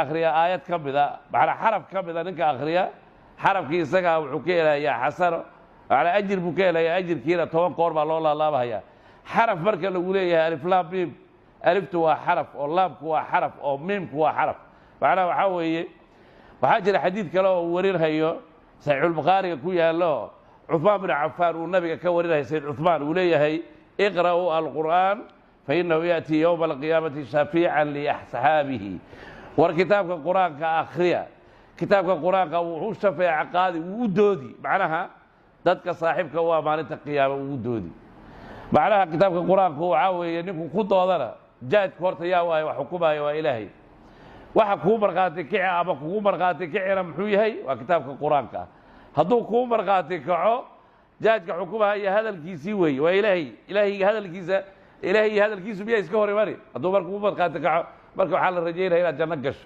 akhriya aayad ka mida macna xaraf ka mida ninka akhriya xarafkii isaga wuxuu ka helayaa xasano macna ajir buu ka helayaa ajirkiina 10 koor baa loo laalaabaya xaraf marka lagu leeyahay alif laam mim aliftu waa xaraf oo laamku waa xaraf oo mimku waa xaraf macna waxa weeye waxaa jira xadiid kale oo warinhayo saxiixul bukhari ku yaalo Uthman bin Affan uu nabiga ka warinay Sayyid Uthman uu leeyahay iqra'u al-Qur'an fa innahu ya'ti yawm al-qiyamati shafi'an li ashabihi war kitaabka quraanka akhriya kitaabka quraanka wuxuu shafeeca qaadi uu doodi macnaha dadka saaxiibka waa maalinta qiyaama uu doodi macnaha kitaabka quraanka waxa weeye ninku ku doodana jaadka horta yaa wax xukumayo waa ilaahay waxa ku marqaati kici ama ku marqaati kicina muxuu yahay waa kitaabka quraanka hadduu ku marqaati kaco jaadka xukumaha hadalkiisii weey waa ilaahay hadalkiisu biyaa iska hor imani hadduu markuu marqaati kaco marka waxa la rajaynayaa inaad janno gasho